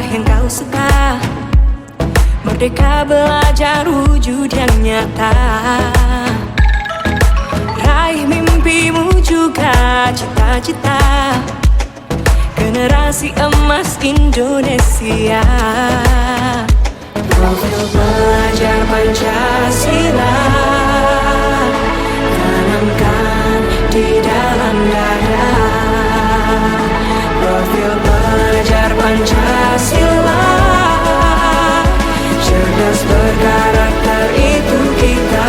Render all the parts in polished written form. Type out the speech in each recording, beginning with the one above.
yang kau suka. Merdeka belajar wujud yang nyata. Raih mimpimu juga cita-cita. Generasi emas Indonesia. Profil pelajar Pancasila tanamkan di dalam dada. Profil pelajar Pancasila, cerdas berkarakter itu kita.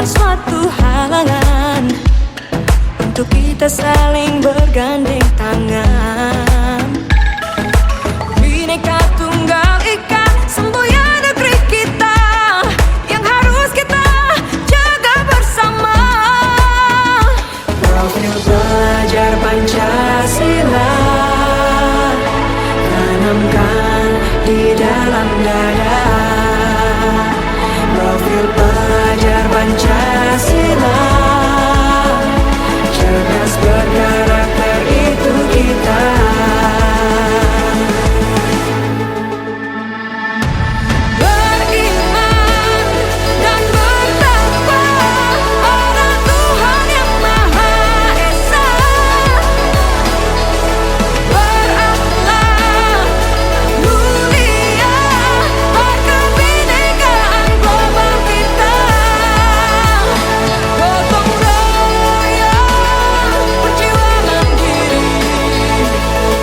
Suatu halangan untuk kita saling bergandeng tangan. Bhinneka Tunggal Ika, semboyan negeri kita yang harus kita jaga bersama. Profil pelajar Pancasila tanamkan di dalam dada. Profil pelajar Pancasila, cerdas berkarakter itu kita. Beriman dan bertakwa pada Tuhan yang Maha Esa. Berakhlak mulia, berkebinekaan global kita. Gotong royong, berjiwa mandiri,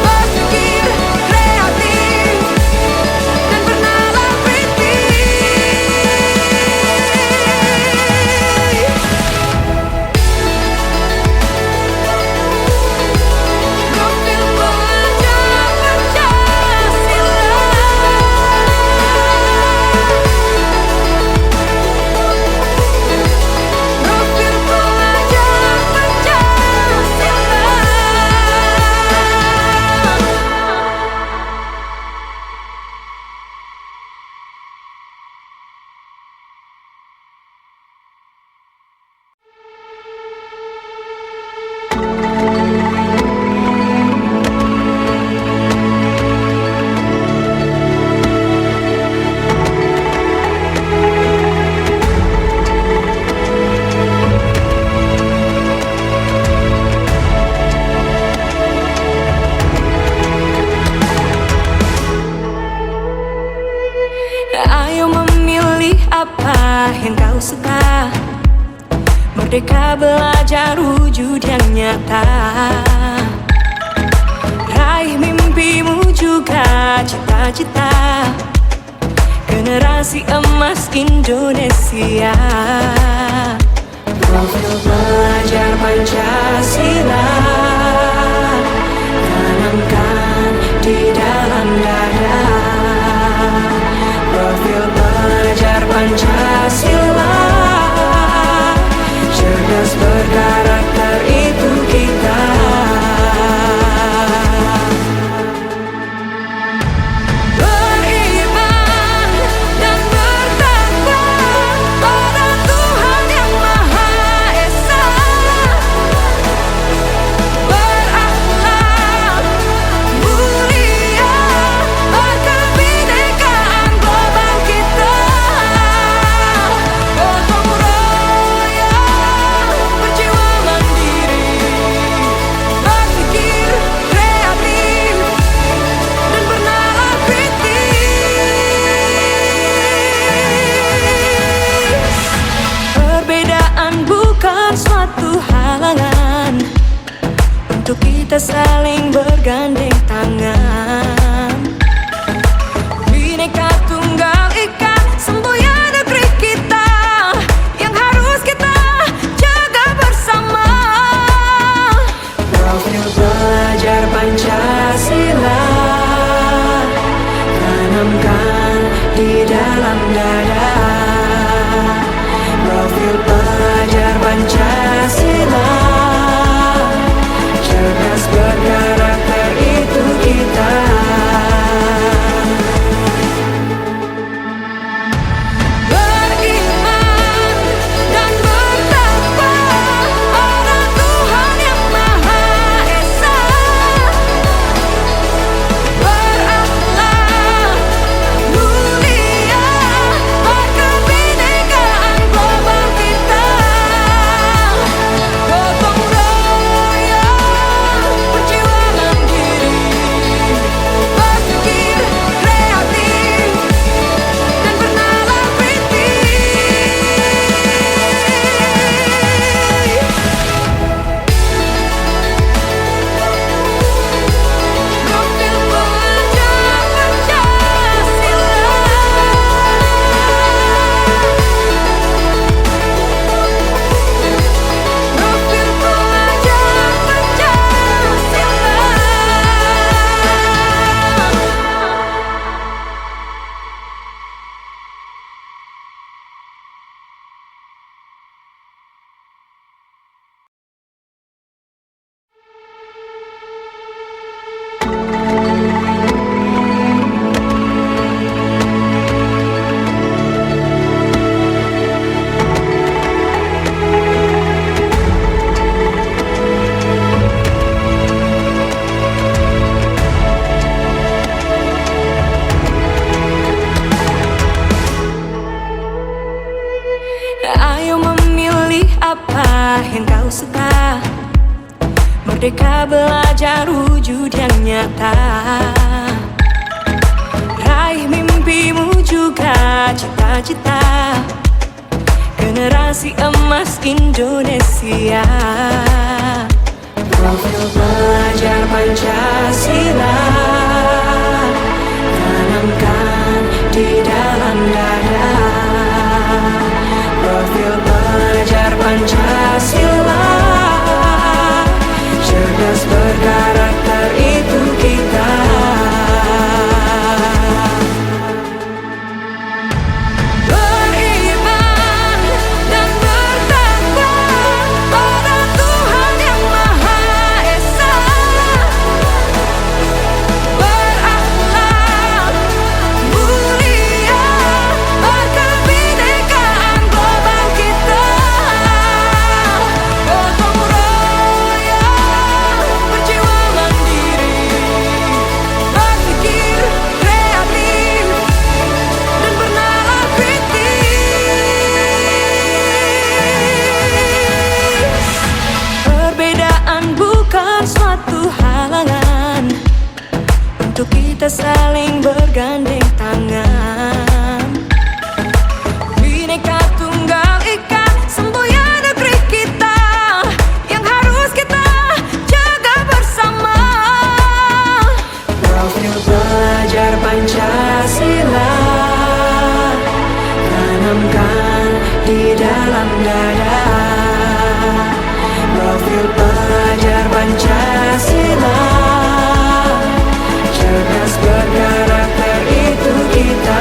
berpikir kreatif dan bernalar kritis. Profil pelajar Pancasila. Profil pelajar Pancasila. Ayo memilih apa yang kau suka. Merdeka belajar wujud yang nyata. Raih mimpimu juga cita-cita. Generasi emas Indonesia. Profil pelajar Pancasila tanamkan di dalam dada. Profil pelajar Pancasila, cerdas berkarakter itu kita. Beriman dan bertakwa pada Tuhan yang Maha Esa. Berakhlak mulia, berkebinekaan global kita. Gotong royong, berjiwa mandiri, berpikir kreatif dan bernalar kritis. Perbedaan bukan suatu halangan untuk kita saling bergandeng tangan. Bhinneka Tunggal Ika, semboyan Profil pelajar Pancasila, cerdas berkarakter itu kita. Beriman dan bertakwa pada Tuhan yang Maha Esa, berakhlak mulia berkebinekaan global kita. Gotong royong berjiwa mandiri, berpikir kreatif dan bernalar kritis. Profil pelajar Pancasila, profil pelajar Pancasila. Ayo memilih apa yang kau suka. Merdeka belajar wujud yang nyata. Raih mimpimu juga cita-cita. Generasi emas Indonesia. Profil pelajar Pancasila, tanamkan di dalam dada. Profil pelajar Pancasila, cerdas berkarakter itu kita. Beriman dan bertakwa pada Tuhan yang Maha Esa, berakhlak mulia berkebinekaan global kita. Gotong royong berjiwa mandiri, berpikir kreatif dan bernalar kritis. Perbedaan bukan suatu halangan untuk kita saling bergandeng tangan. Bhinneka Tunggal Ika, semboyan negeri kita yang harus kita jaga bersama. Profil pelajar Pancasila, tanamkan di dalam dada. Profil pelajar Pancasila, cerdas berkarakter itu kita.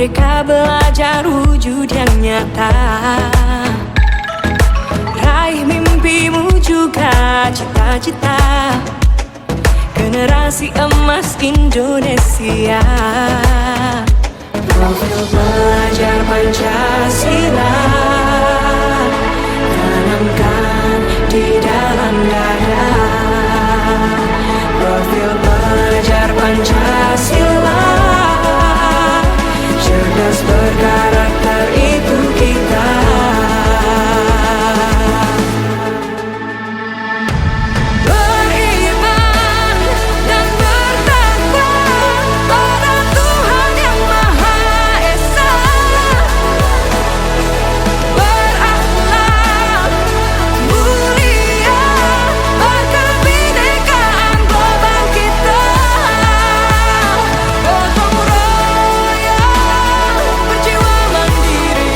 Merdeka belajar wujud yang nyata. Raih mimpimu juga cita-cita, generasi emas Indonesia. Profil pelajar Pancasila tanamkan di dalam dada. Profil pelajar Pancasila, cerdas berkarakter itu kita. Beriman dan bertakwa pada Tuhan Yang Maha Esa. Berakhlak mulia, berkebinekaan global kita. Gotong royong, berjiwa mandiri,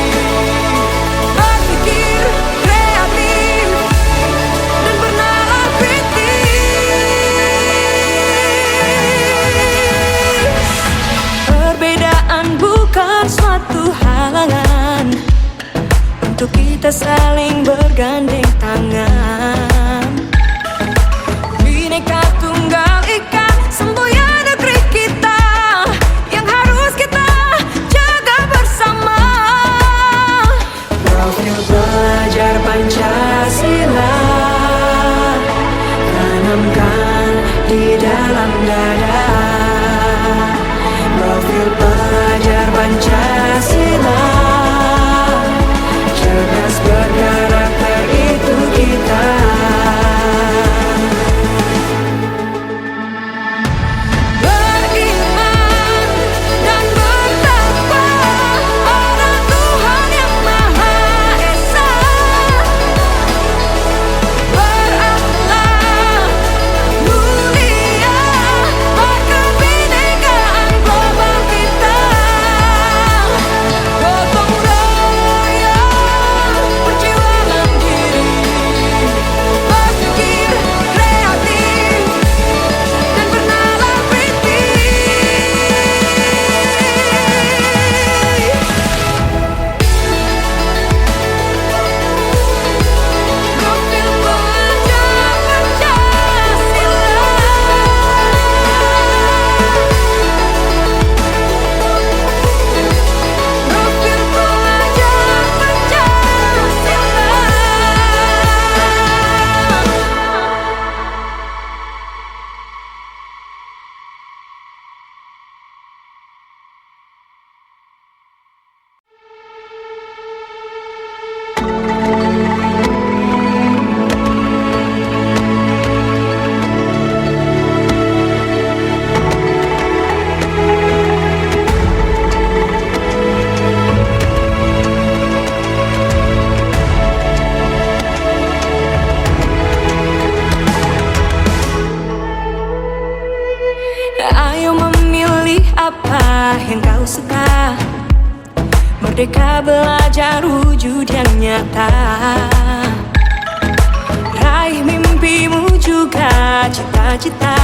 berpikir kreatif dan bernalar kritis. Perbedaan bukan suatu halangan untuk kita saling bergandeng tangan. Bhinneka Tunggal Ika, semboyan negeri kita, yang harus kita jaga bersama. Profil pelajar Pancasila tanamkan di dalam dada. Profil pelajar Pancasila, cerdas berkarakter itu kita. Beriman dan bertakwa pada Tuhan Yang Maha Esa. Berakhlak mulia, berkebinekaan global kita. Gotong royong, berjiwa mandiri, berpikir kreatif dan bernalar kritis. Profil pelajar Pancasila. Profil pelajar Pancasila. Ayo memilih apa yang kau suka. Merdeka belajar wujud yang nyata. Raih mimpimu juga cita-cita,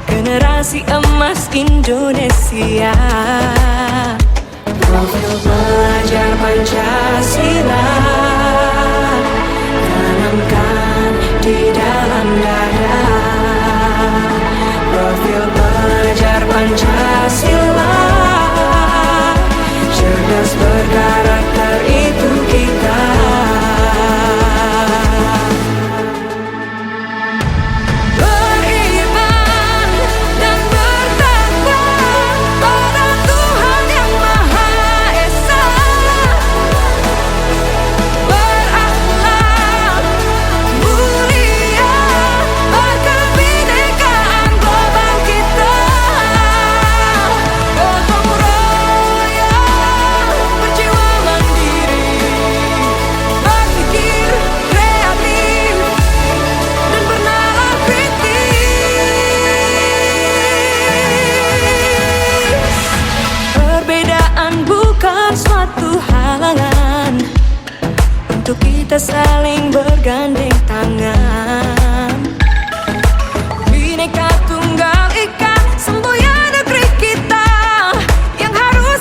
generasi emas Indonesia. Profil pelajar Pancasila tanamkan di dalam dada. Profil pelajar Pancasila, cerdas berkarakter itu kita. Beriman dan bertakwa pada Tuhan Yang Maha Esa. Berakhlak mulia, berkebinekaan global kita. Gotong royong, berjiwa mandiri, berpikir kreatif dan bernalar kritis. Perbedaan bukan suatu halangan untuk kita saling bergandeng tangan. Bhinneka Tunggal Ika, semboyan negeri kita, yang harus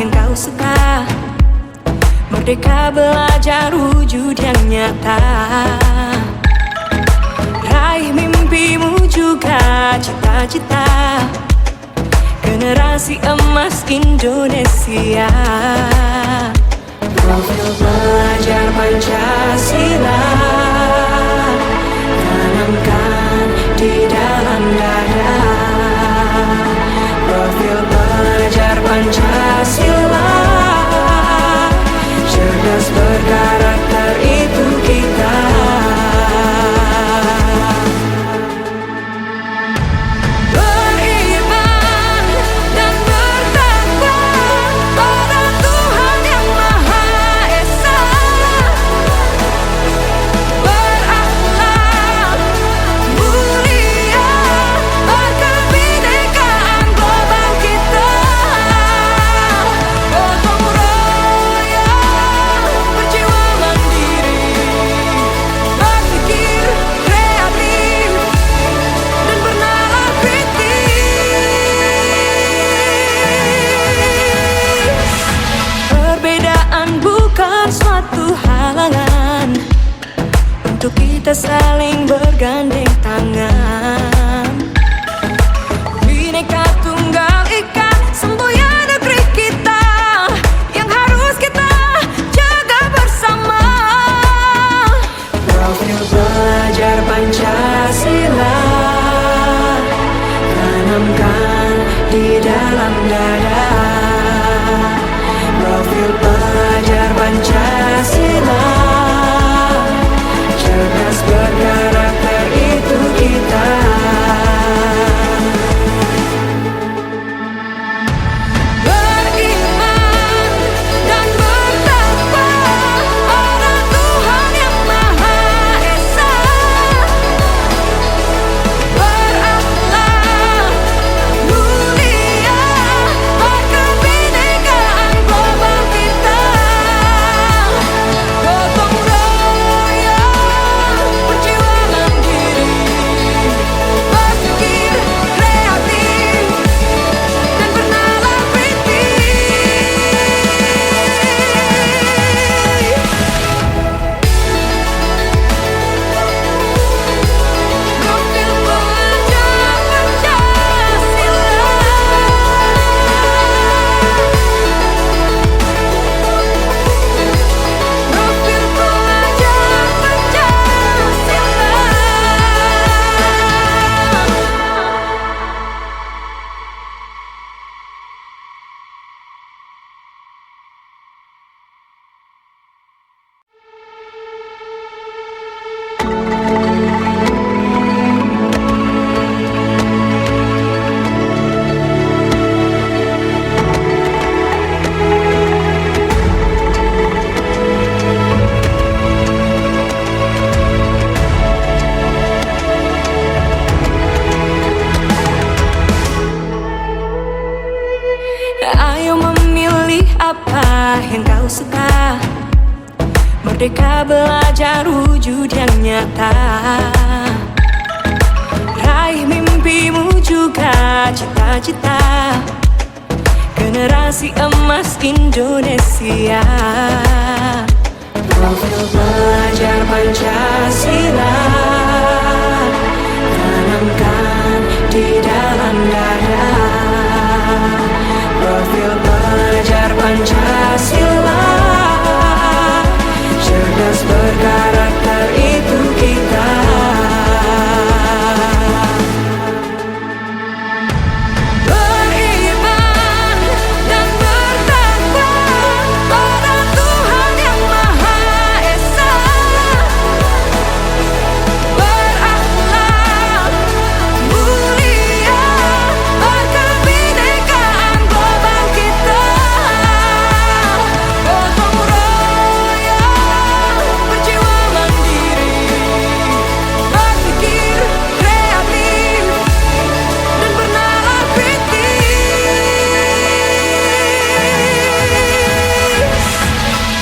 yang kau suka. Merdeka belajar wujud yang nyata. Raih mimpimu juga cita-cita. Generasi emas Indonesia. Profil pelajar Pancasila tanamkan di dalam dada. Profil pelajar Pancasila, cerdas berkarakter itu kita. Beriman dan bertakwa pada Tuhan Yang Maha Esa. Berakhlak mulia, berkebinekaan global kita. Gotong royong, berjiwa mandiri, berpikir kreatif dan bernalar kritis. Perbedaan bukan suatu halangan untuk kita saling bergandeng tangan. Bhinneka Tunggal Ika, semboyan negeri kita, yang harus kita jaga bersama. Profil pelajar Pancasila tanamkan di dalam dada. Profil pelajar Pancasila, cerdas berkarakter itu kita. Beriman dan bertakwa pada Tuhan Yang Maha Esa. Berakhlak mulia, berkebinekaan global kita. Gotong royong, berjiwa mandiri, berpikir kreatif dan bernalar kritis. Profil pelajar Pancasila. Profil pelajar Pancasila. Ayo memilih apa yang kau suka. Merdeka belajar wujud yang nyata. Raih mimpimu juga cita-cita. Generasi emas Indonesia. Profil pelajar Pancasila tanamkan di dalam dada. Profil pelajar Pancasila, cerdas berkarakter itu kita. Beriman dan bertakwa pada Tuhan Yang Maha Esa. Berakhlak mulia, berkebinekaan global kita. Gotong royong, berjiwa mandiri, berpikir kreatif dan bernalar kritis.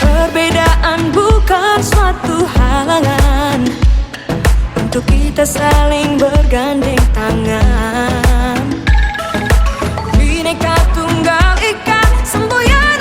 Perbedaan bukan suatu halangan untuk kita saling bergandeng tangan. Bhinneka Tunggal Ika, semboyan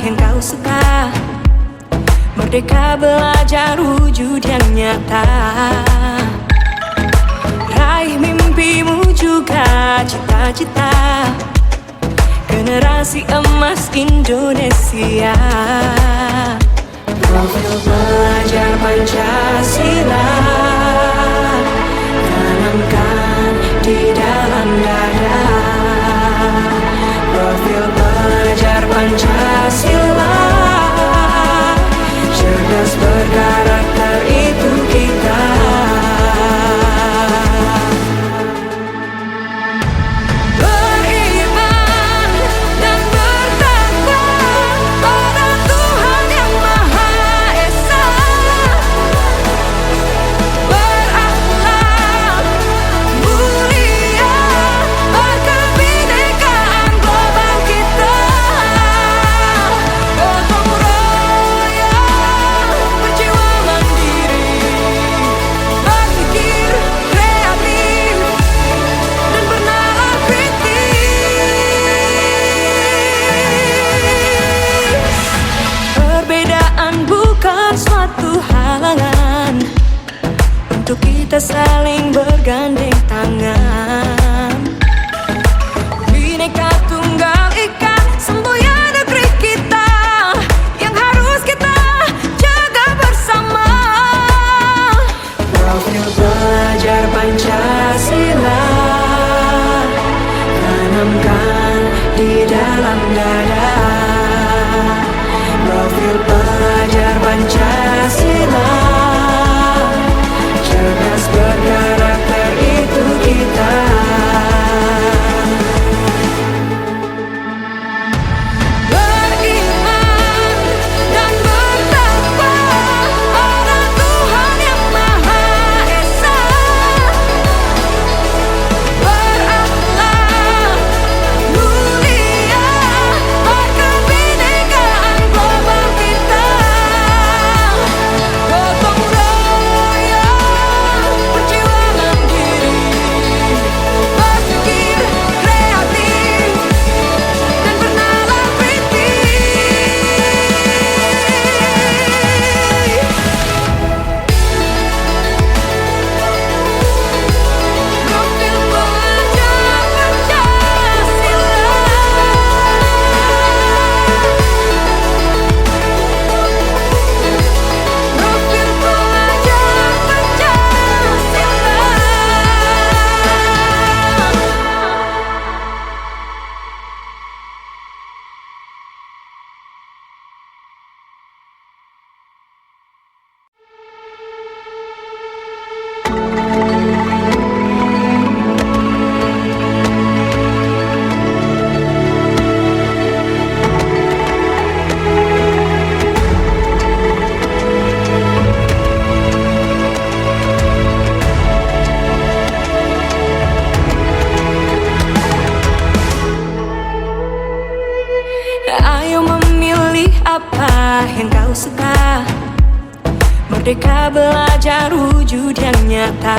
yang kau suka. Merdeka belajar wujud yang nyata. Raih mimpimu juga cita-cita. Generasi emas Indonesia. Profil pelajar Pancasila tanamkan di dalam dada. Profil pelajar Pancasila, cerdas berkarakter itu kita. Suatu halangan untuk kita saling bergandeng tangan. Bhinneka Tunggal Ika, semboyan negeri kita, yang harus kita jaga bersama. Profil pelajar Pancasila tanamkan di dalam dada. Profil pelajar Pancasila, cerdas berkarakter itu kita. Beriman dan bertakwa pada Tuhan Yang Maha Esa. Berakhlak mulia, berkebinekaan global kita. Gotong royong, berjiwa mandiri, berpikir kreatif, dan bernalar kritis. Profil pelajar Pancasila. Profil pelajar Pancasila. Ayo memilih apa yang kau suka. Merdeka belajar wujud yang nyata.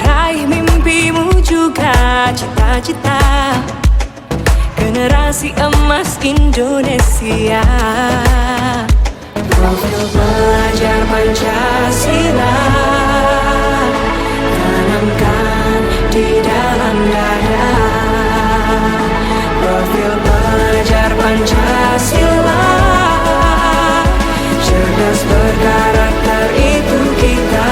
Raih mimpimu juga cita-cita. Generasi emas Indonesia. Profil pelajar Pancasila tanamkan di dalam dada. Profil pelajar Pancasila, cerdas berkarakter itu kita.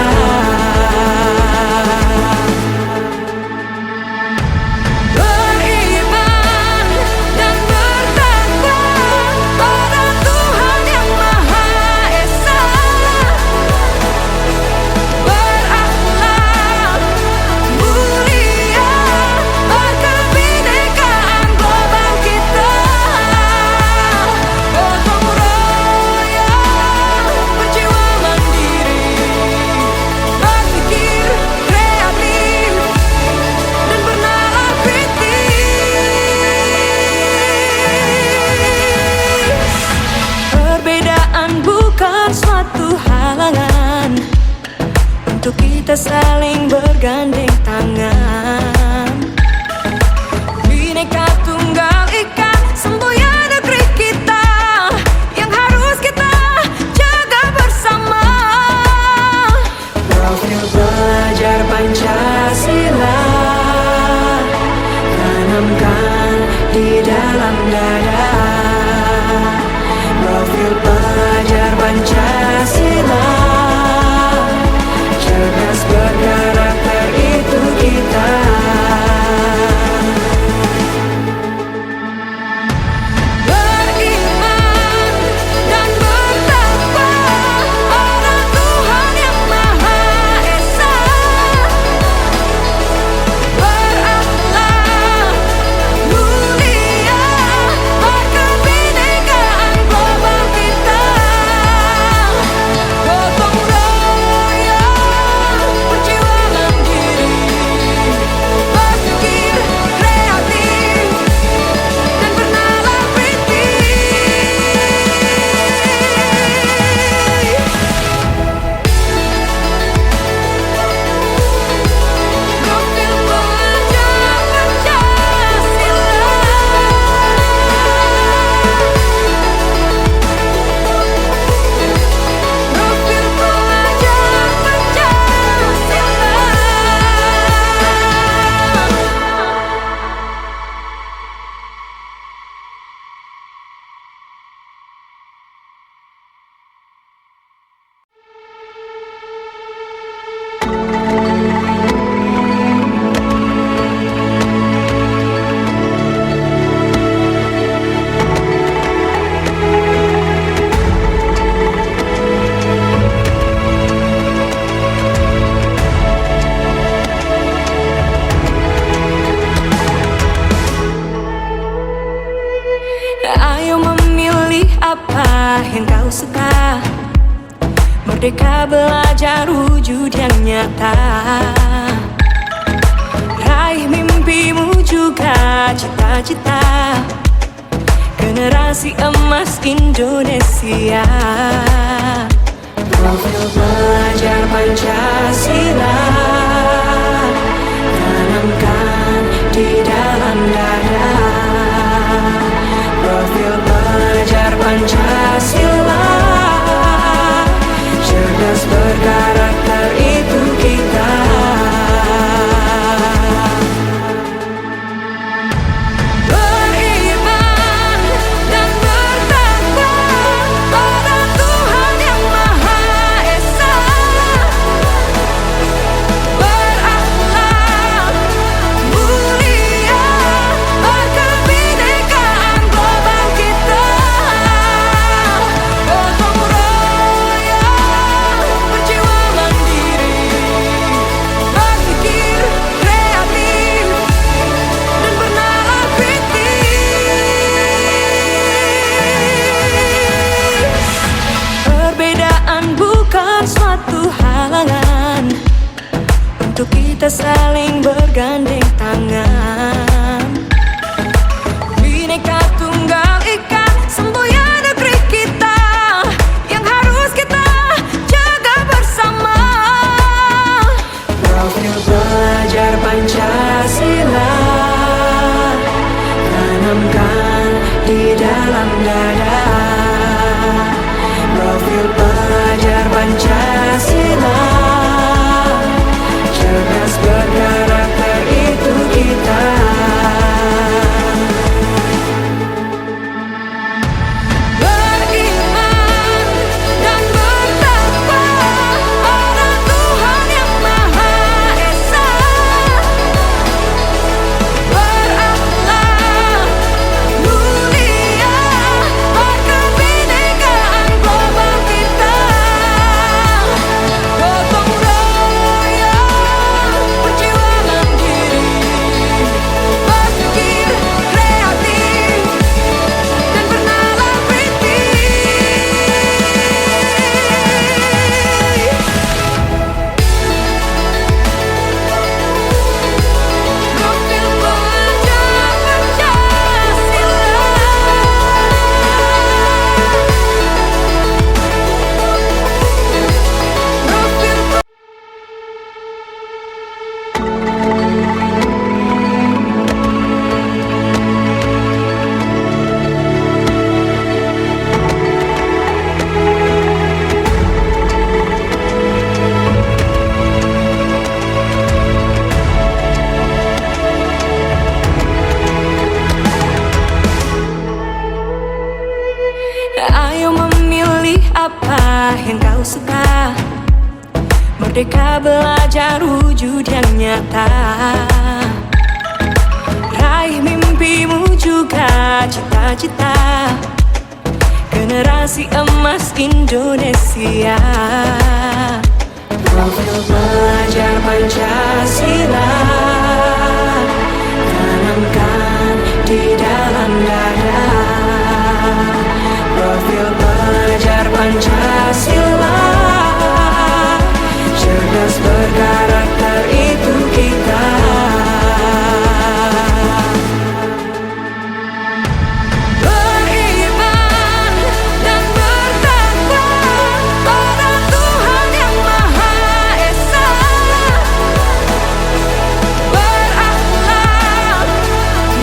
Beriman dan bertakwa pada Tuhan Yang Maha Esa. Berakhlak mulia, berkebinekaan global kita. Gotong royong, berjiwa mandiri, berpikir kreatif, dan bernalar kritis. Perbedaan bukan suatu halangan untuk kita saling bergandeng tangan. Bhinneka Tunggal Ika, semboyan di dalam dada. Profil pelajar Pancasila, cerdas berkarakter itu kita. Ayo memilih apa yang kau suka. Merdeka belajar wujud yang nyata. Raih mimpimu juga cita-cita. Generasi emas Indonesia. Profil pelajar Pancasila, tanamkan di dalam dada. Profil pelajar Pancasila, cerdas berkarakter itu kita. Beriman dan bertakwa pada Tuhan Yang Maha Esa. Berakhlak mulia, berkebinekaan global kita. Gotong royong, berjiwa mandiri, berpikir kreatif dan bernalar kritis. Perbedaan bukan suatu halangan untuk kita saling bergandeng tangan. Bhinneka Tunggal Ika, semboyan negeri kita, yang harus kita jaga bersama. Profil pelajar Pancasila, tanamkan di dalam dada. Profil pelajar Pancasila, cerdas berkarakter suka. Merdeka belajar wujud yang nyata. Raih mimpimu juga cita-cita. Generasi emas Indonesia. Profil pelajar Pancasila tanamkan di dalam dada. Profil pelajar Pancasila, cerdas berkarakter itu kita. Beriman dan bertakwa pada Tuhan yang Maha Esa. Berakhlak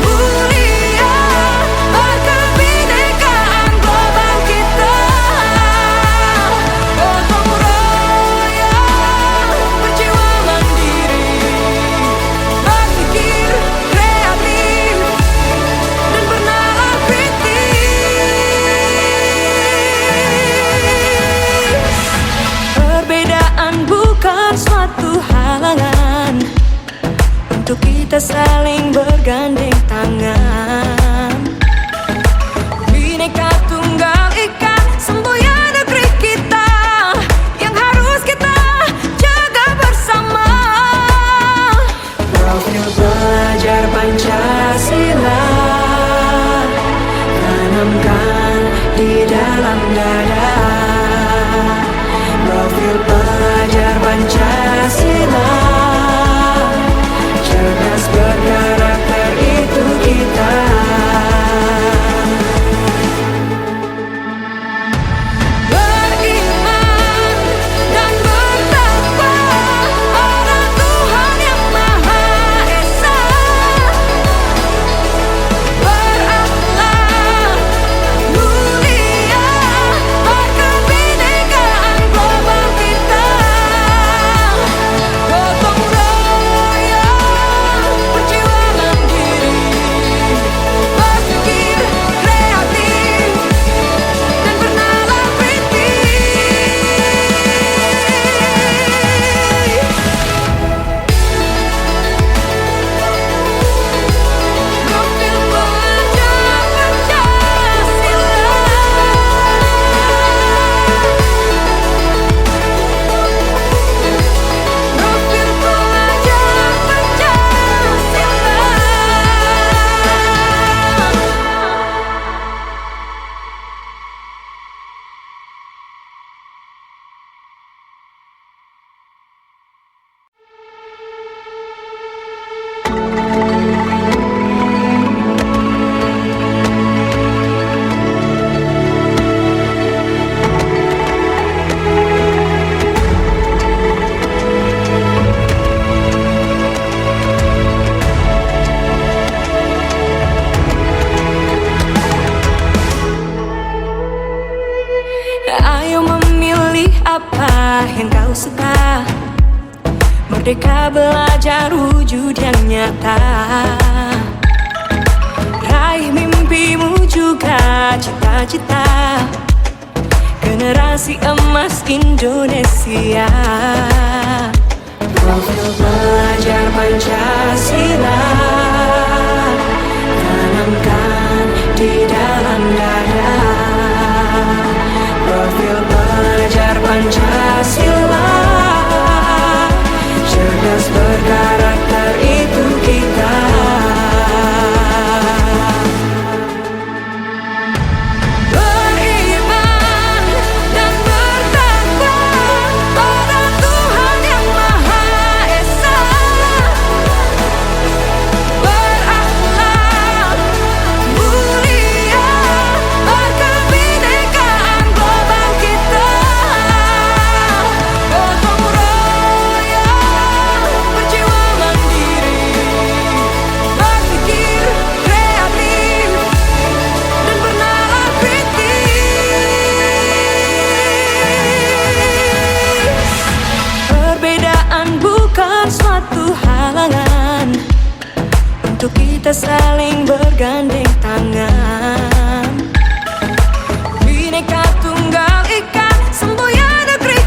mulia, berkebinekaan global kita. Gotong royong, berjiwa mandiri, berpikir kreatif dan bernalar kritis. Perbedaan bukan suatu halangan untuk kita saling bergandeng tangan. Bhinneka Tunggal Ika, semboyan negeri kita yang harus kita jaga bersama. Profil pelajar Pancasila tanamkan di dalam dada. Profil pelajar Pancasila, cerdas berkarakter itu kita. Beriman dan bertakwa pada Tuhan yang Maha Esa. Berakhlak mulia, berkebinekaan global kita. Gotong royong, berjiwa mandiri, berpikir kreatif dan bernalar kritis. Profil pelajar Pancasila. Profil pelajar Pancasila. Ayo memilih apa yang kau suka. Merdeka belajar wujud yang nyata. Raih mimpimu juga cita-cita. Generasi emas Indonesia. Profil pelajar Pancasila tanamkan di dalam dada. Profil pelajar Pancasila, cerdas berkarakter itu kita. Beriman dan bertakwa pada Tuhan yang Maha Esa. Berakhlak mulia, berkebinekaan global kita. Gotong royong, berjiwa mandiri, berpikir kreatif dan bernalar kritis. Perbedaan bukan suatu halangan untuk kita saling bergandeng tangan. Bhinneka Tunggal Ika, semboyan negeri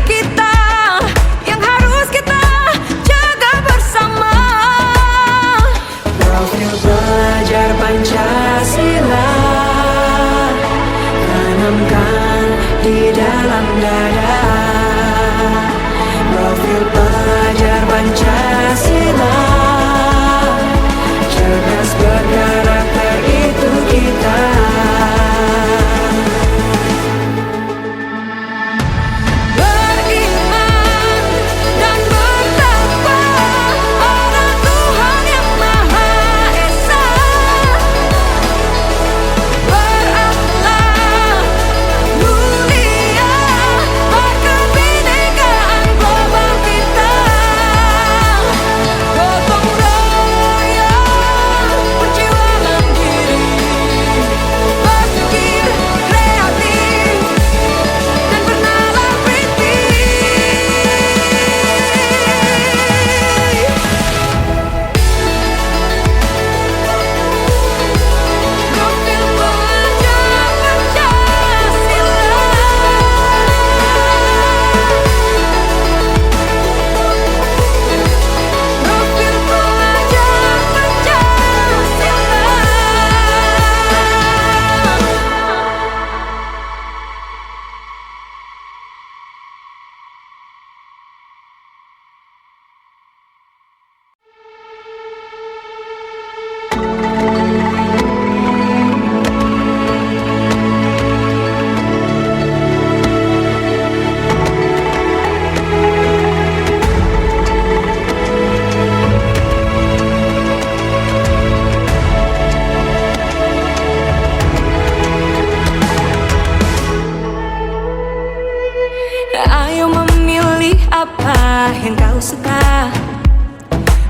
yang kau suka.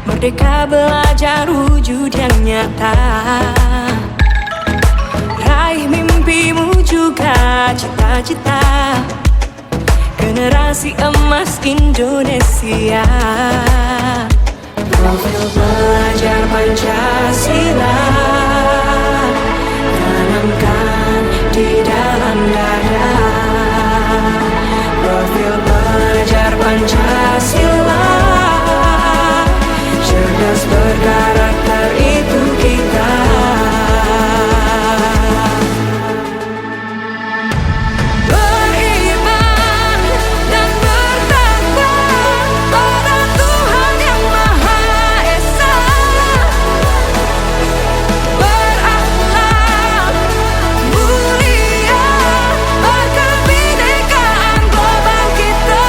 Merdeka belajar wujud yang nyata. Raih mimpimu juga cita-cita. Generasi emas Indonesia. Profil pelajar Pancasila tanamkan di dalam dada. Profil pelajar Pancasila, cerdas berkarakter itu kita. Beriman dan bertakwa pada Tuhan yang Maha Esa. Berakhlak mulia, berkebinekaan global kita.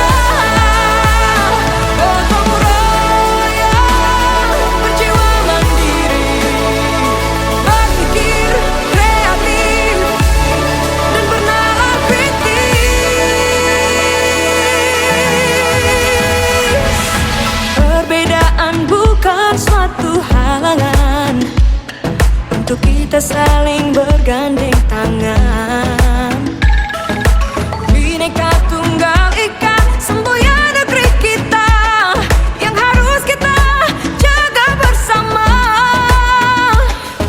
Gotong royong, berjiwa mandiri, berpikir kreatif dan bernalar kritis. Perbedaan bukan suatu halangan untuk kita saling bergandeng tangan. Bhinneka Tunggal Ika, semboyan negeri kita, yang harus kita jaga bersama.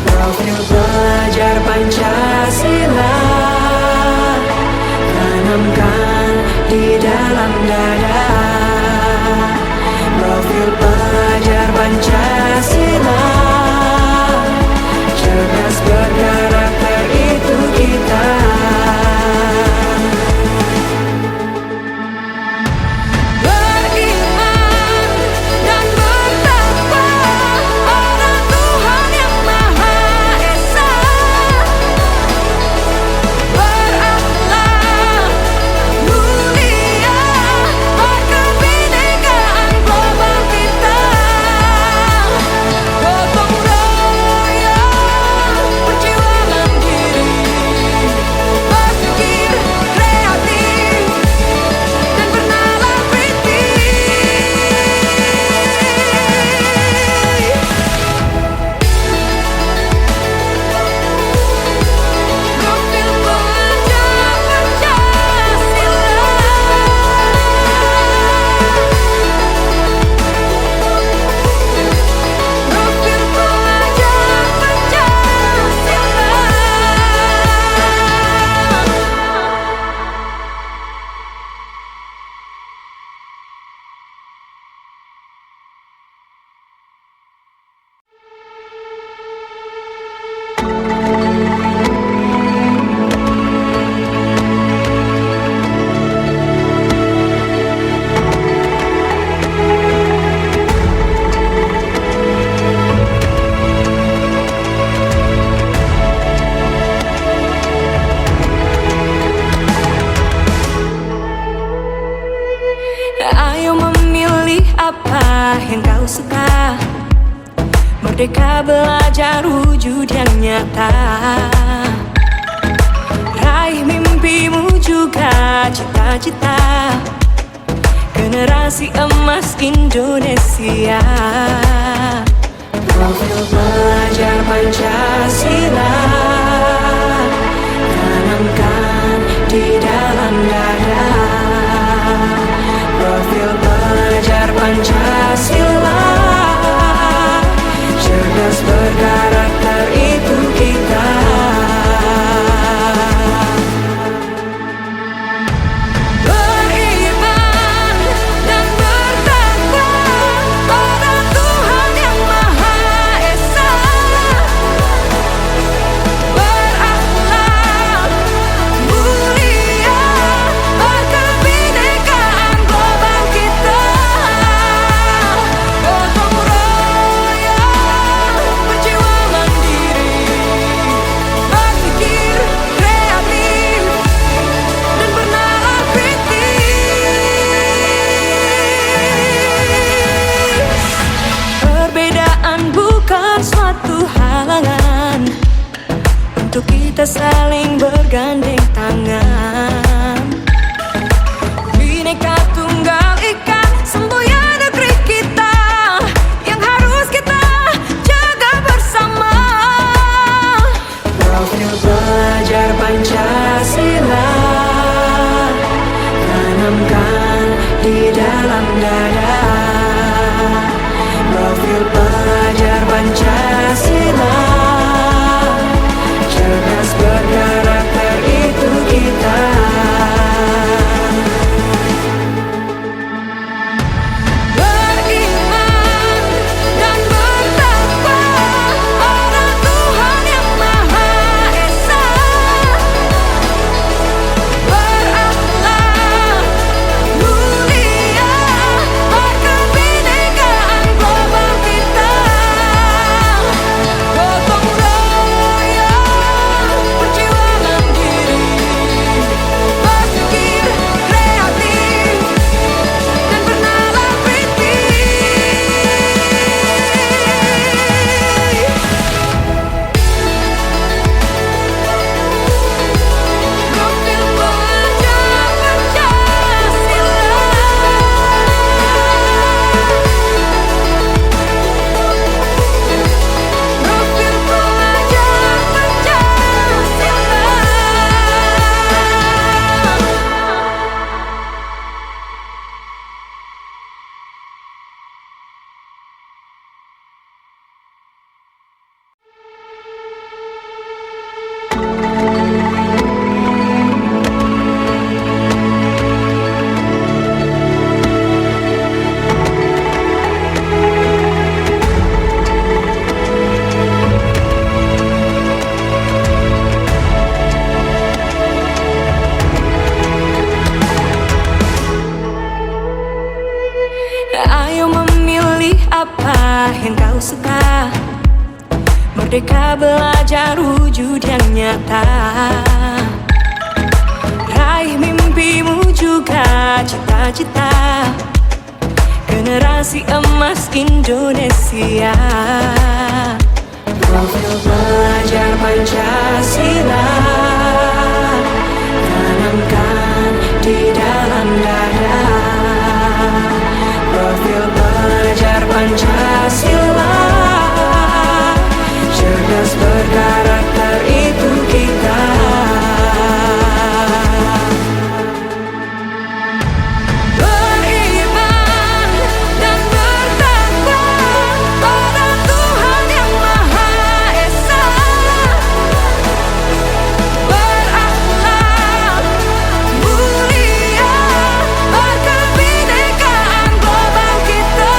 Profil pelajar Pancasila tanamkan di dalam dada. Profil pelajar Pancasila, cerdas berkarakter itu kita. Beriman dan bertakwa pada Tuhan yang Maha Esa. Berakhlak mulia, berkebinekaan global kita. Gotong royong, berjiwa mandiri, berpikir kreatif dan bernalar kritis. Profil pelajar Pancasila. Profil pelajar Pancasila. Ayo memilih apa yang kau suka. Merdeka belajar wujud yang nyata. Raih mimpimu juga cita-cita. Generasi emas Indonesia. Profil pelajar Pancasila tanamkan di dalam dada. Profil pelajar Pancasila, cerdas berkarakter itu kita. Beriman dan bertakwa pada Tuhan yang Maha Esa. Berakhlak mulia, berkebinekaan global kita. Gotong royong, berjiwa mandiri, berpikir kreatif dan bernalar kritis. Perbedaan bukan suatu halangan untuk kita saling bergandeng tangan. Bhinneka Tunggal Ika, semboyan dalam dada. Profil pelajar Pancasila, cerdas berkarakter itu kita. Beriman dan bertakwa pada Tuhan yang Maha Esa. Berakhlak mulia, berkebinekaan global kita. Gotong royong, berjiwa mandiri, berpikir kreatif dan bernalar kritis. Profil pelajar Pancasila, profil pelajar Pancasila. Ayo memilih apa yang kau suka. Merdeka belajar wujud yang nyata. Raih mimpimu juga cita-cita. Generasi emas Indonesia. Profil pelajar Pancasila, tanamkan di dalam dada. Profil pelajar Pancasila, cerdas berkarakter itu kita. Beriman dan bertakwa pada Tuhan yang Maha Esa. Berakhlak mulia, berkebinekaan global kita.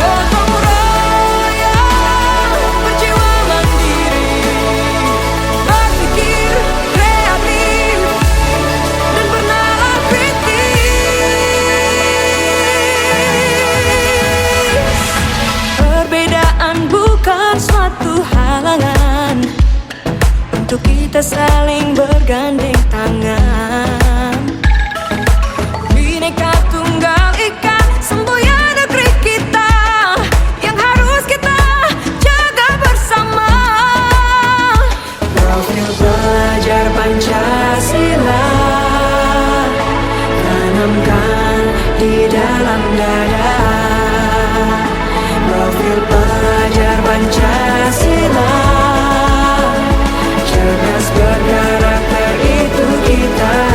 Gotong royong, berjiwa mandiri, berpikir kreatif dan bernalar kritis. Perbedaan bukan suatu halangan untuk kita saling bergandeng tangan. Bhinneka Tunggal Ika, semboyan negeri kita, yang harus kita jaga bersama. Profil pelajar Pancasila, tanamkan di dalam dada. Profil pelajar Pancasila, cerdas berkarakter itu kita.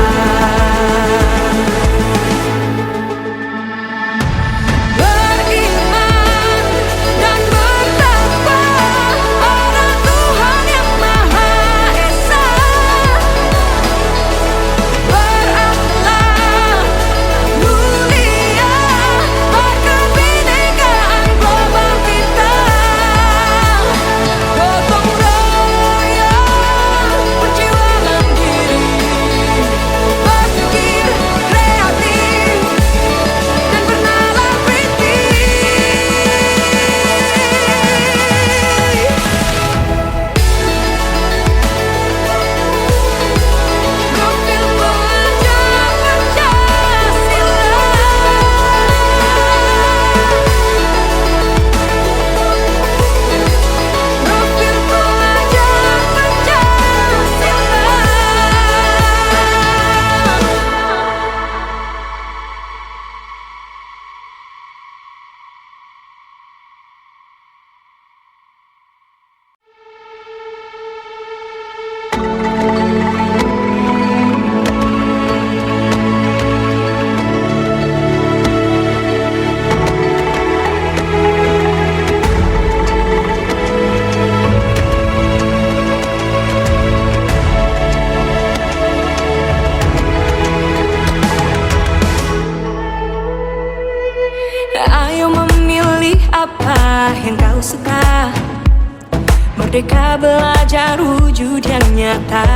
Merdeka belajar wujud yang nyata.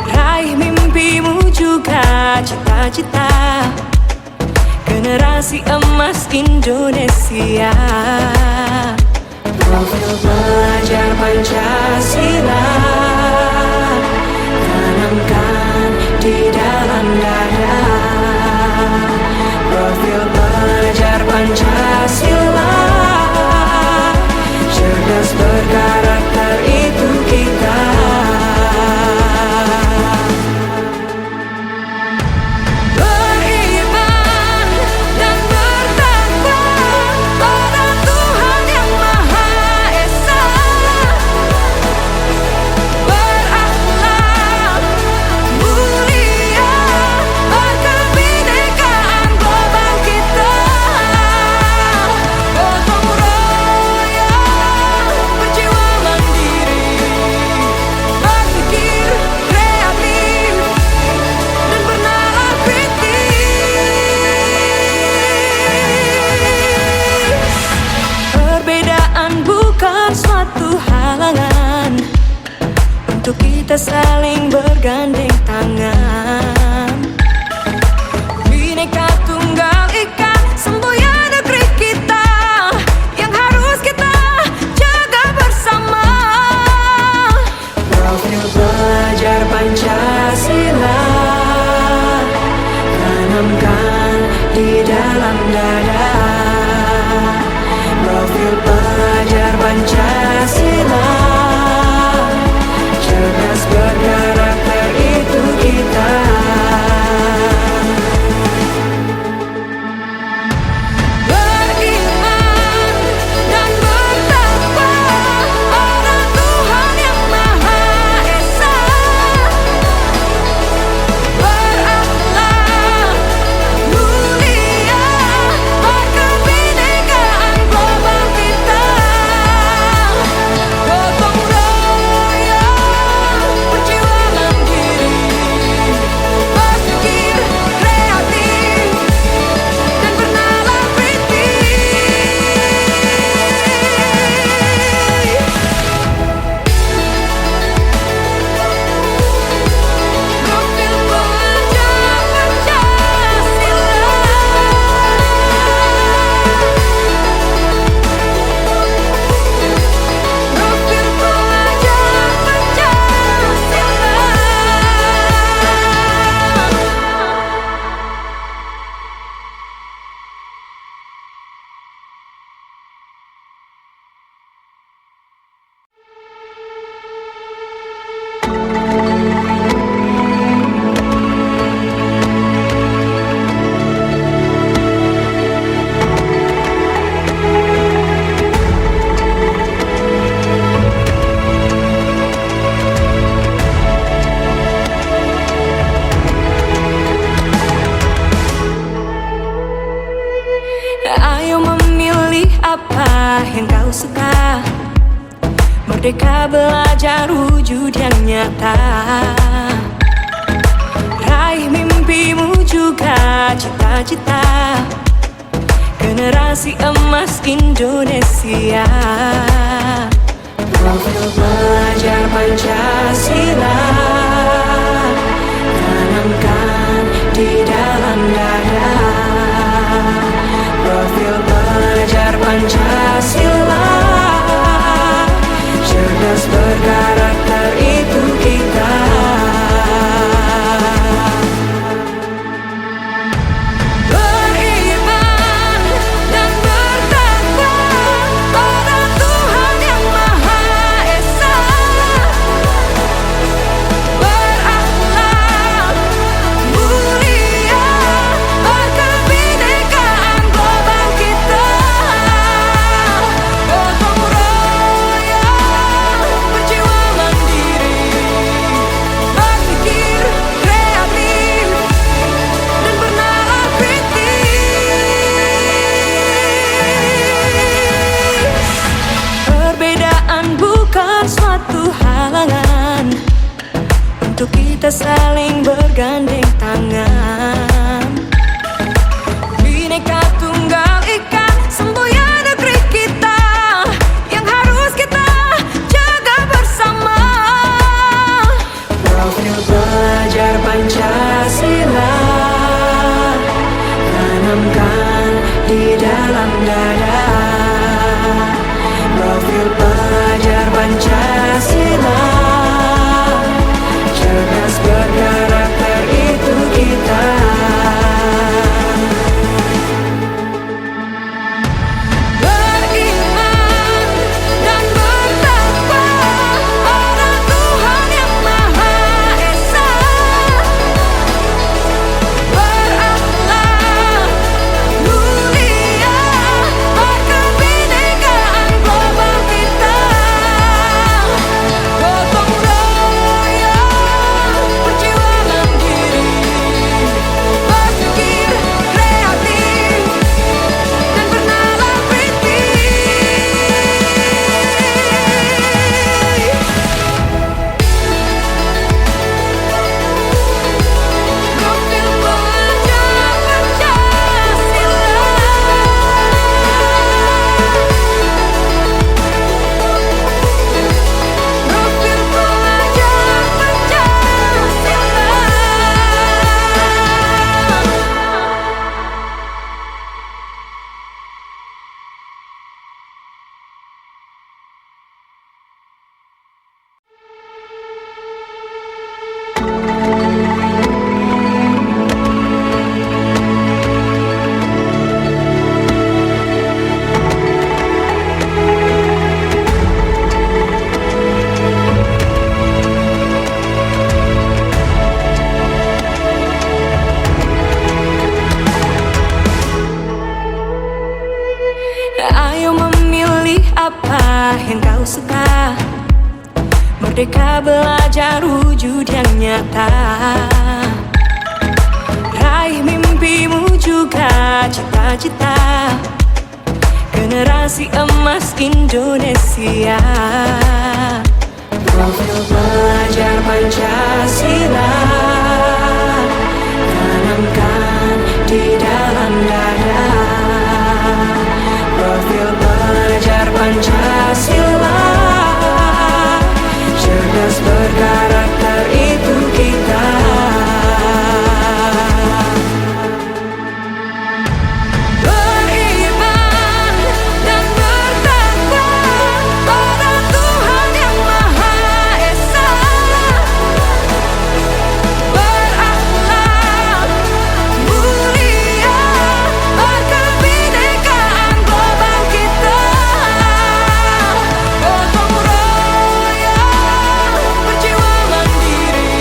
Raih mimpimu juga cita-cita, generasi emas Indonesia. Profil pelajar Pancasila tanamkan di dalam dada. Profil pelajar Pancasila, cerdas berkarakter itu kita. Beriman dan bertakwa pada Tuhan yang Maha Esa. Berakhlak mulia, berkebinekaan global kita. Gotong royong, berjiwa mandiri, berpikir kreatif dan bernalar kritis. Perbedaan bukan suatu halangan untuk kita saling bergandeng tangan. Bhinneka Tunggal Ika, semboyan negeri kita yang harus kita jaga bersama. Profil pelajar Pancasila tanamkan di dalam dada. Profil pelajar Pancasila, cerdas berkarakter itu kita. Beriman dan bertakwa pada Tuhan yang Maha Esa. Berakhlak mulia, berkebinekaan global kita. Gotong royong, berjiwa mandiri, berpikir kreatif dan bernalar kritis. Profil pelajar Pancasila. Profil pelajar Pancasila. Ayo memilih apa yang kau suka. Merdeka belajar wujud yang nyata. Raih mimpimu juga cita-cita, generasi emas Indonesia. Profil pelajar Pancasila tanamkan di dalam dada. Profil pelajar Pancasila, cerdas berkarakter itu kita. Beriman dan bertakwa pada Tuhan yang Maha Esa. Berakhlak mulia, berkebinekaan global kita. Gotong royong, berjiwa mandiri, berpikir kreatif dan bernalar kritis. Perbedaan bukan suatu halangan untuk kita saling bergandeng tangan. Bhinneka Tunggal Ika, semboyan negeri kita yang harus Merdeka belajar wujud yang nyata. Raih mimpimu juga cita-cita. Generasi emas Indonesia. Profil pelajar Pancasila tanamkan di dalam dada. Profil pelajar Pancasila, cerdas berkarakter itu kita. Beriman dan bertakwa pada Tuhan yang Maha Esa. Berakhlak mulia, berkebinekaan global kita. Gotong royong, berjiwa mandiri,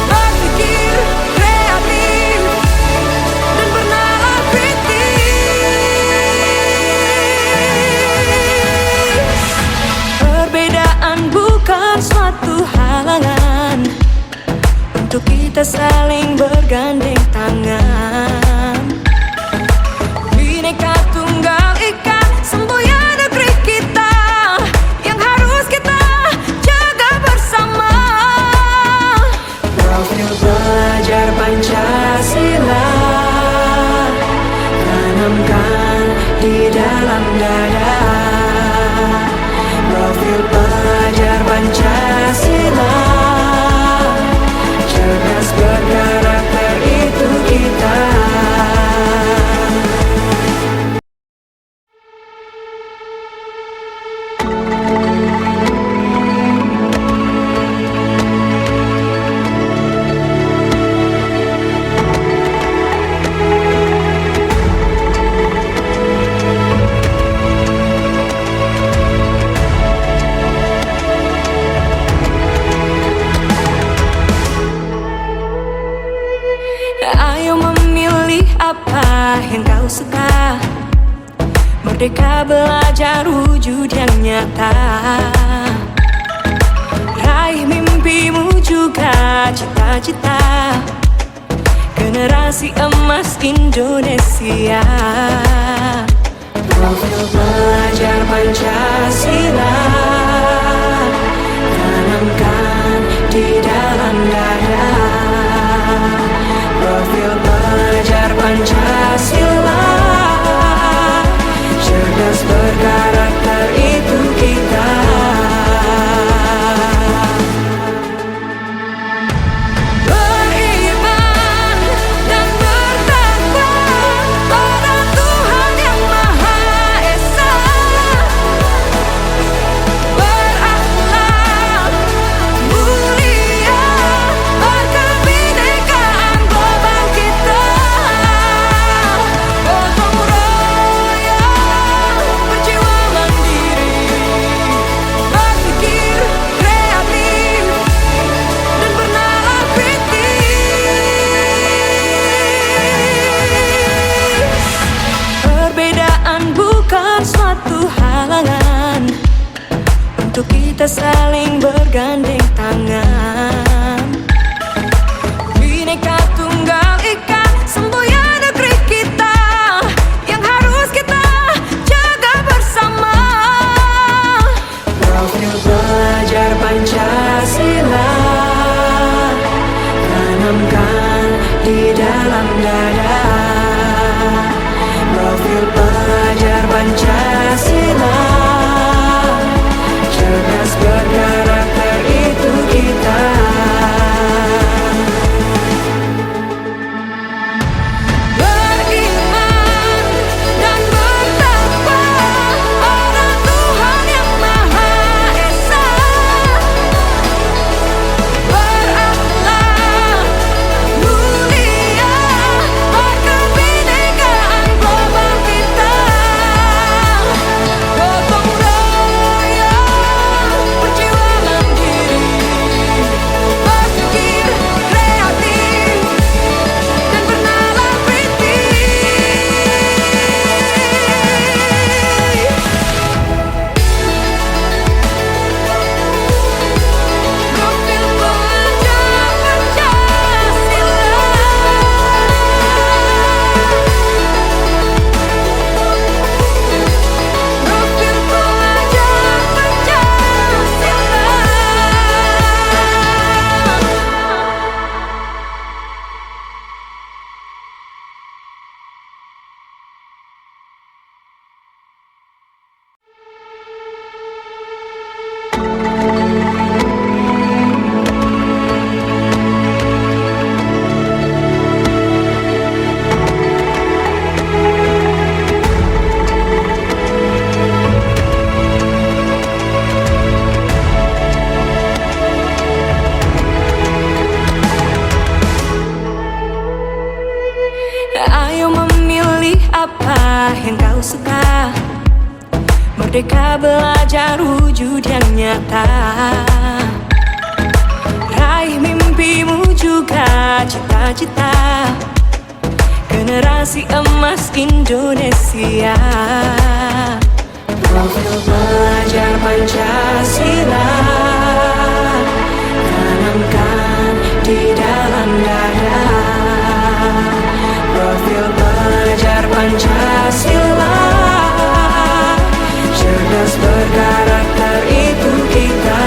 berpikir kreatif dan bernalar kritis. Perbedaan bukan suatu halangan untuk kita saling bergandeng tangan. Bhinneka Tunggal Ika, semboyan negeri kita yang harus kita jaga bersama. Profil pelajar Pancasila tanamkan di dalam dada. Profil pelajar Pancasila, cerdas berkarakter itu kita. Ayo memilih apa yang kau suka. Merdeka belajar wujud yang nyata. Raih mimpimu juga cita-cita. Generasi emas Indonesia. Profil pelajar Pancasila tanamkan di dalam dada. Profil pelajar Pancasila, cerdas berkarakter itu kita. Beriman dan bertakwa pada Tuhan yang Maha Esa. Berakhlak mulia, berkebinekaan global kita. Gotong royong, berjiwa mandiri, berpikir kreatif dan bernalar kritis. Perbedaan bukan suatu halangan untuk kita saling bergandeng tangan. Bhinneka Tunggal Ika, semboyan negeri kita yang harus kita jaga bersama. Profil pelajar Pancasila tanamkan di dalam dada. Profil pelajar Pancasila, cerdas berkarakter itu kita. Merdeka belajar wujud yang nyata. Raih mimpimu juga cita-cita. Generasi emas Indonesia. Profil pelajar Pancasila tanamkan di dalam dada. Profil pelajar Pancasila cerdas berkarakter itu kita.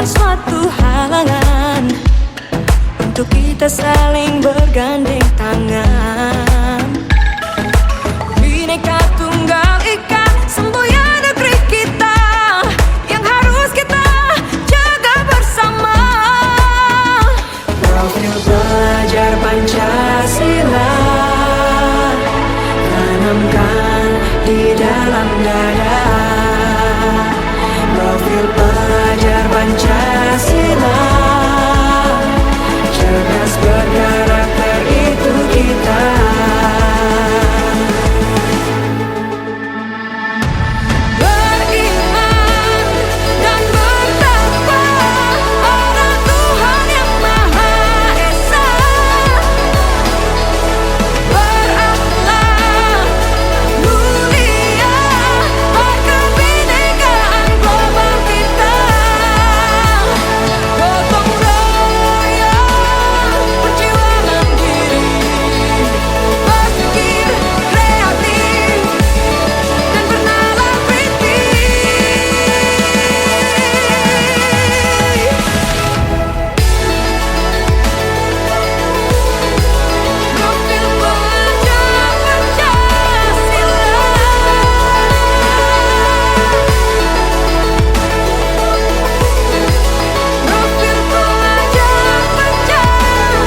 Suatu halangan untuk kita saling bergandeng tangan. Bhinneka Tunggal Ika, semboyan negeri kita yang harus kita jaga bersama. Profil pelajar Pancasila tanamkan di dalam dada. Profil pelajar Pancasila cerdas berkarakter itu kita. Beriman dan bertakwa pada Tuhan yang Maha Esa. Berakhlak mulia berkebinekaan global kita. Gotong royong berjiwa mandiri, berpikir kreatif dan bernalar kritis. Profil pelajar Pancasila. Profil pelajar Pancasila.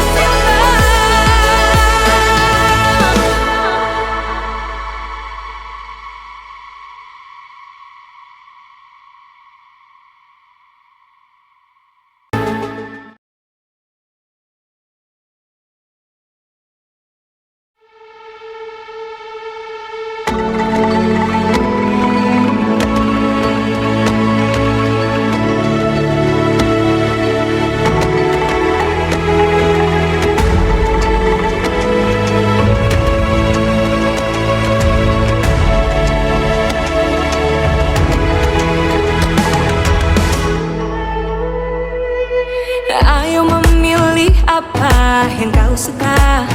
Ayo memilih apa yang kau suka.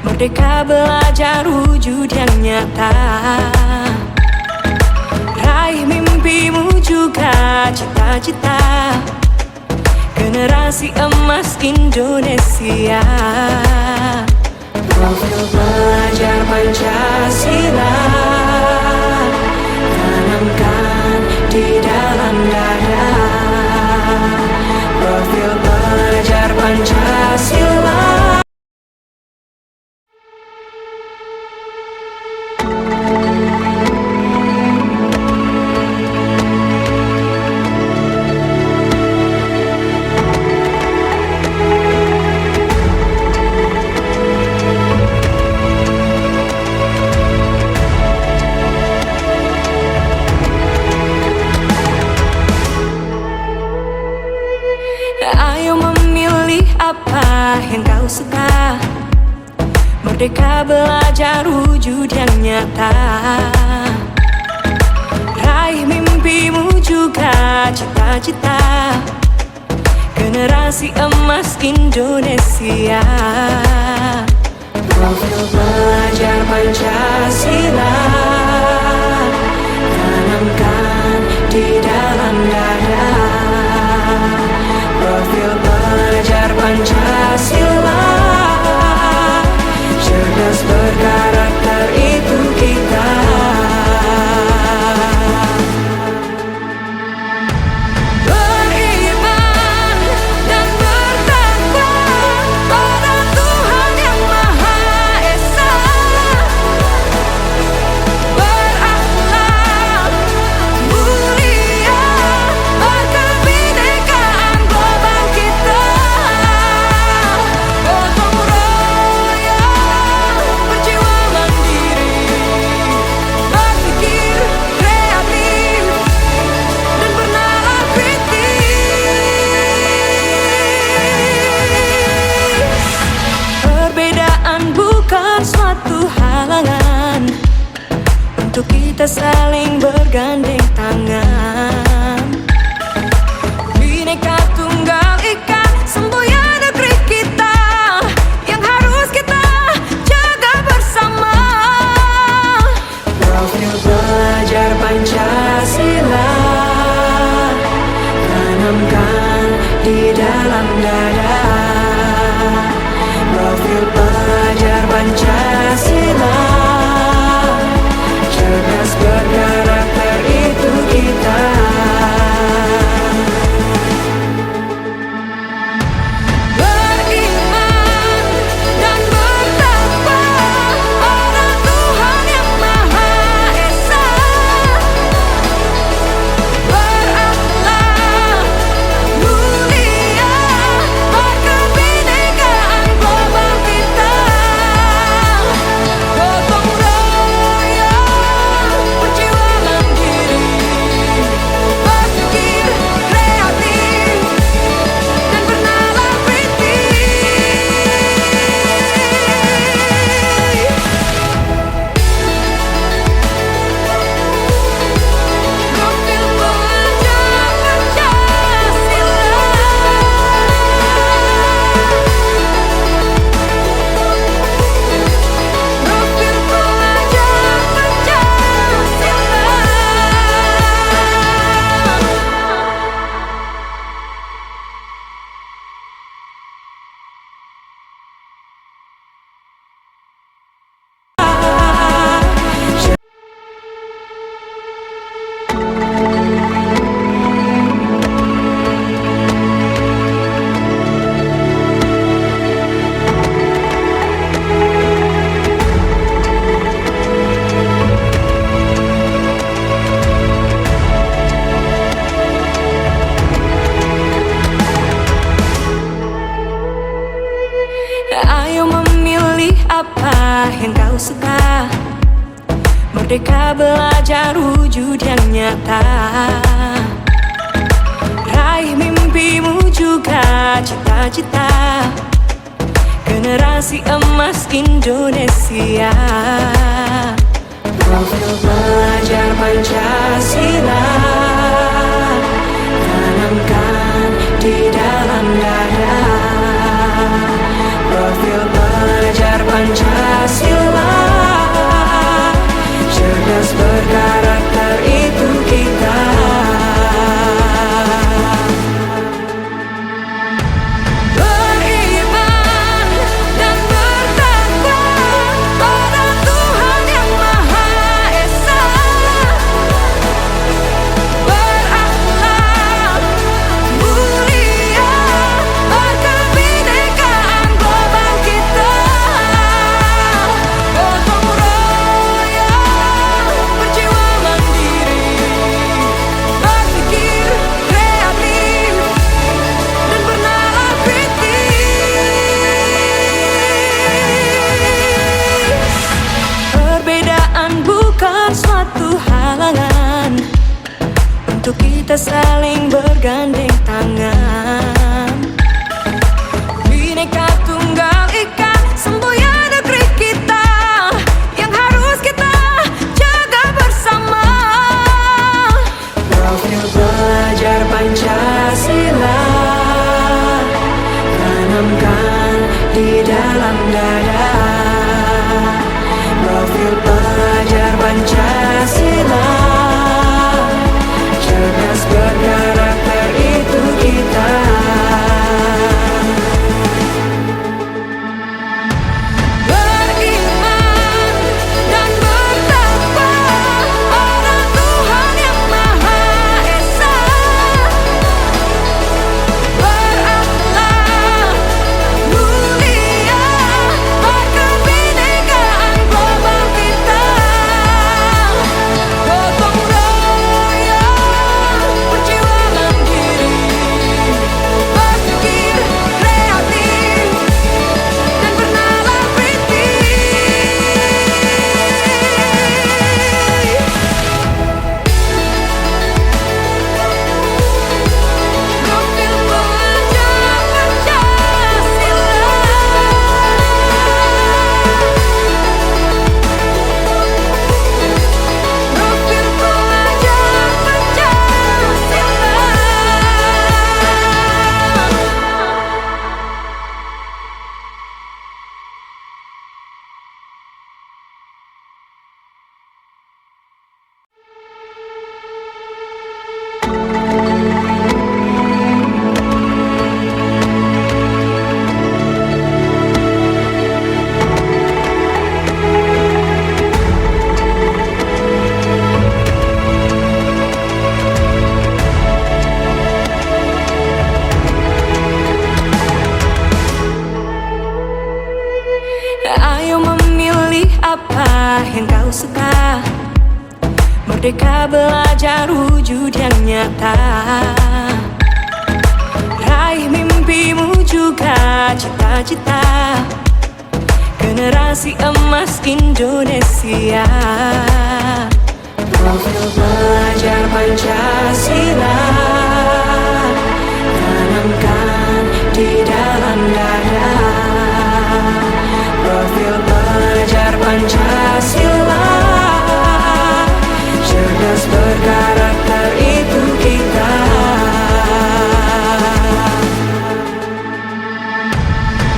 Merdeka belajar wujud yang nyata. Raih mimpimu juga cita-cita. Generasi emas Indonesia. Profil pelajar Pancasila tanamkan di dalam dada. Profil pelajar Pancasila. Ayo memilih apa yang kau suka. Merdeka belajar wujud yang nyata. Raih mimpimu juga cita-cita. Generasi emas Indonesia. Profil pelajar Pancasila tanamkan di dalam dada. kita saling bergandeng tangan. Bineka Tunggal Ika, semboyan negeri kita yang harus kita jaga bersama. Profil pelajar Pancasila tanamkan di dalam dada. Profil pelajar Pancasila cerdas berkarakter itu kita. Beriman dan bertakwa pada Tuhan yang Maha Esa. Berakhlak mulia berkebinekaan global kita. Gotong royong berjiwa mandiri, berpikir kreatif dan bernalar kritis. Profil pelajar Pancasila. Profil pelajar Pancasila. Ayo memilih apa yang kau suka. Merdeka belajar wujud yang nyata. Raih mimpimu juga cita-cita. Generasi emas Indonesia. Profil pelajar Pancasila tanamkan di dalam dada. Profil pelajar Pancasila cerdas berkarakter itu kita. Beriman dan bertakwa pada Tuhan yang Maha Esa. Berakhlak mulia berkebinekaan global kita. Gotong royong berjiwa mandiri, berpikir kreatif dan bernalar kritis. Perbedaan bukan suatu halangan untuk kita saling bergandeng tangan. Bineka Tunggal Ika, semboyan negeri kita yang harus kita jaga bersama. Profil pelajar Pancasila tanamkan di dalam dada. Profil pelajar Pancasila cerdas berkarakter itu kita. Beriman dan bertakwa pada Tuhan yang Maha Esa. Berakhlak mulia suka. Merdeka belajar wujud yang nyata. Raih mimpimu juga cita-cita. Generasi emas Indonesia. Profil pelajar Pancasila tanamkan di dalam dada. Profil pelajar Pancasila, cerdas berkarakter itu kita.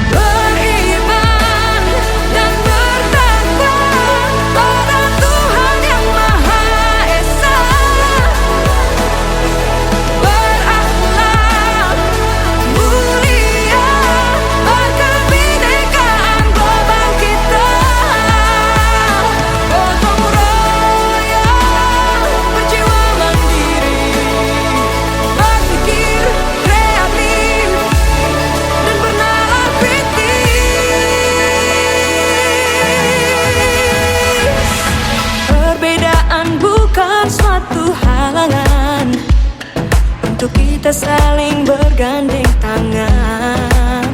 Beriman dan bertakwa pada Tuhan yang Maha Esa. Berakhlak mulia, berkebinekaan global kita. Gotong royong, berjiwa mandiri, berpikir kreatif dan bernalar kritis. Perbedaan bukan suatu halangan untuk kita saling bergandeng tangan.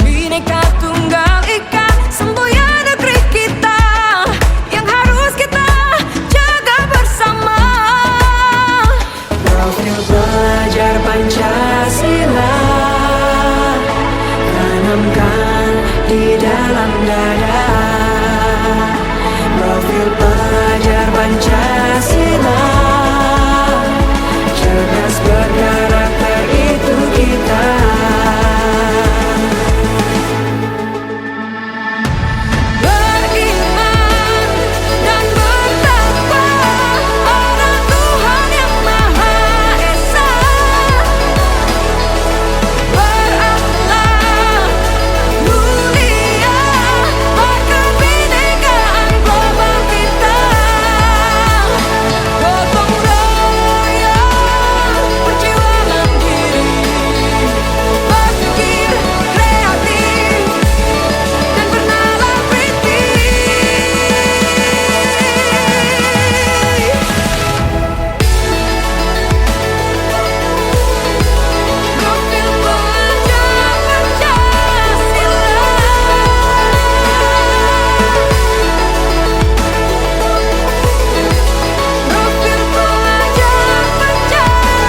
Bhinneka Tunggal Ika, semboyan negeri kita yang harus kita jaga bersama. Profil pelajar Pancasila tanamkan di dalam dada. Profil pelajar Pancasila, cerdas berkarakter itu kita. Beriman dan bertakwa pada Tuhan yang Maha Esa. Berakhlak mulia, berkebinekaan global kita. Gotong royong, berjiwa mandiri, berpikir kreatif dan bernalar kritis. Profil pelajar Pancasila. Profil pelajar Pancasila.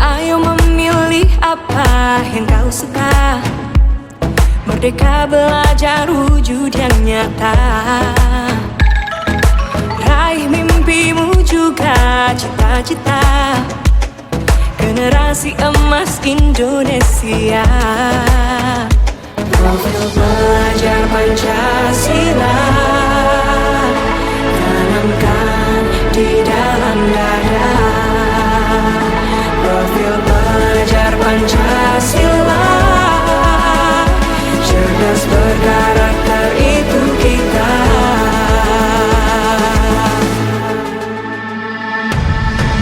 Ayo memilih apa yang kau suka. Merdeka belajar wujud yang nyata. Raih mimpimu juga cita-cita. Generasi emas Indonesia. Profil pelajar Pancasila tanamkan di dalam dada. Profil pelajar Pancasila, cerdas berkarakter itu kita.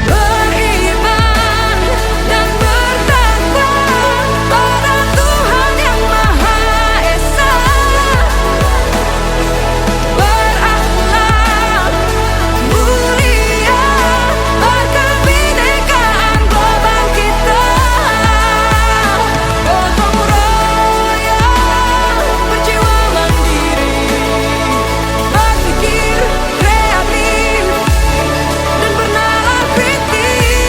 Beriman dan bertakwa pada Tuhan yang Maha Esa. Berakhlak mulia, berkebinekaan global kita. Gotong royong, berjiwa mandiri, berpikir kreatif dan bernalar kritis.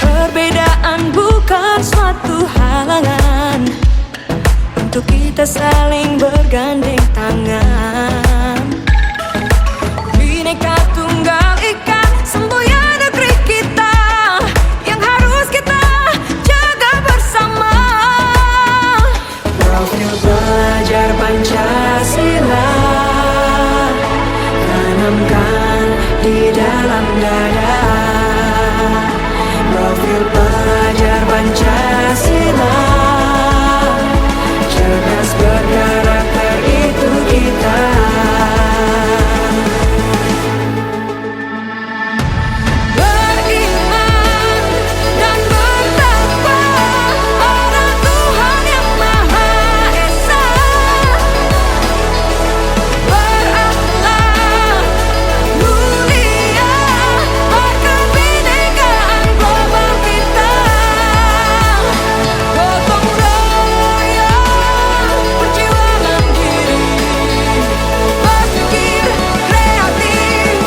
Perbedaan bukan suatu halangan untuk kita saling bergandeng tangan. Bhinneka Tunggal Ika, semboyan negeri di dalam dada. Profil pelajar Pancasila, cerdas berkarakter itu kita. Beriman dan bertakwa pada Tuhan yang Maha Esa, berakhlak mulia, berkebinekaan global kita. Gotong royong, berjiwa mandiri, berpikir kreatif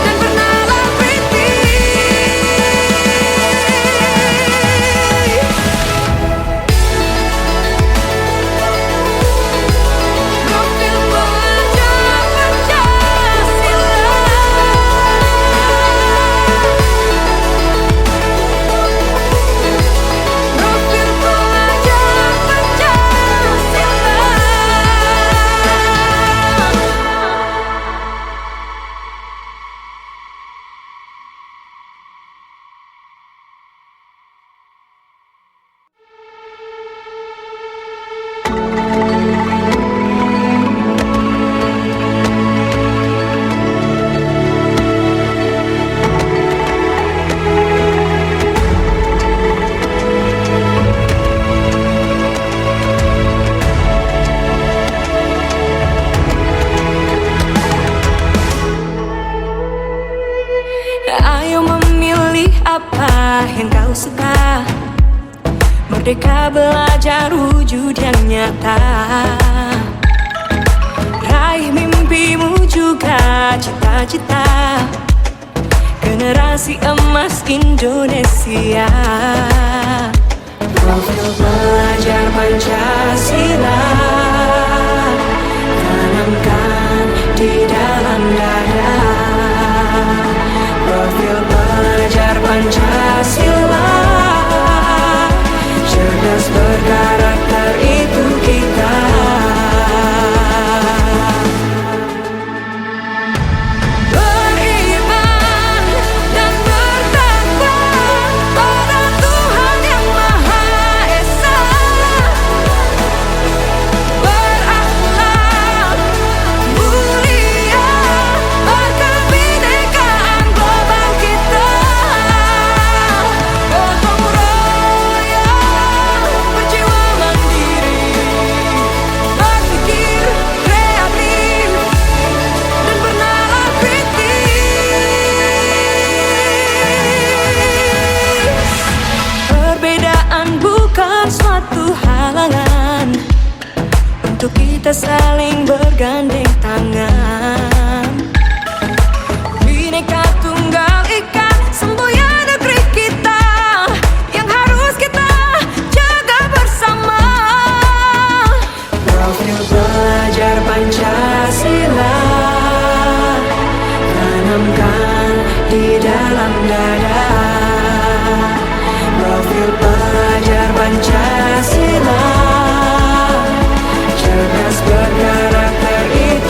dan bernalar kritis. Profil pelajar Pancasila, profil pelajar Pancasila. Ayo memilih apa yang kau suka. Merdeka belajar wujud yang nyata. Raih mimpimu juga cita-cita. Generasi emas Indonesia. Profil pelajar Pancasila, tanamkan di dalam dada. Profil pelajar Pancasila, cerdas berkarakter itu kita. Beriman dan bertakwa pada Tuhan yang Maha Esa, berakhlak mulia, berkebinekaan global kita. Gotong royong, berjiwa mandiri, berpikir kreatif dan bernalar kritis. Perbedaan bukan suatu halangan untuk kita saling bergandeng tangan. Bhinneka Tunggal Ika, semboyan negeri kita, yang harus kita jaga bersama. Profil pelajar Pancasila, tanamkan di dalam dada. Profil pelajar Pancasila, cerdas berkarakter itu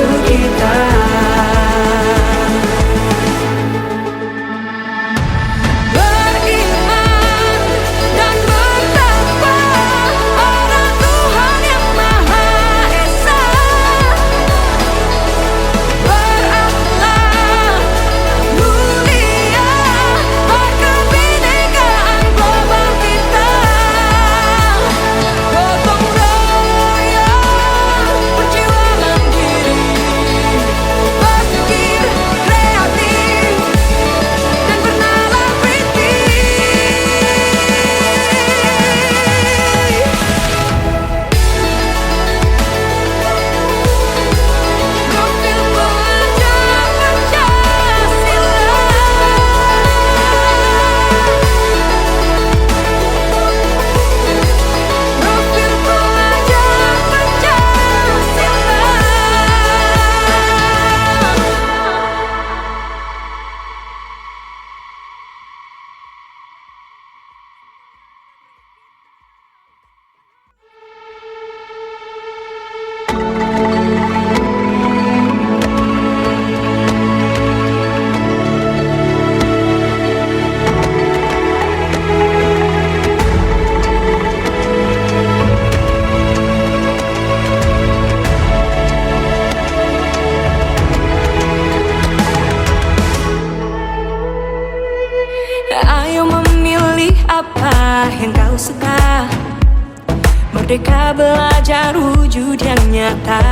Merdeka belajar wujud yang nyata.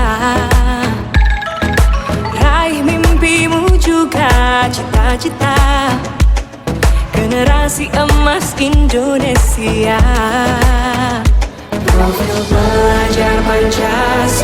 Raih mimpimu juga cita-cita, generasi emas Indonesia. Profil pelajar Pancasila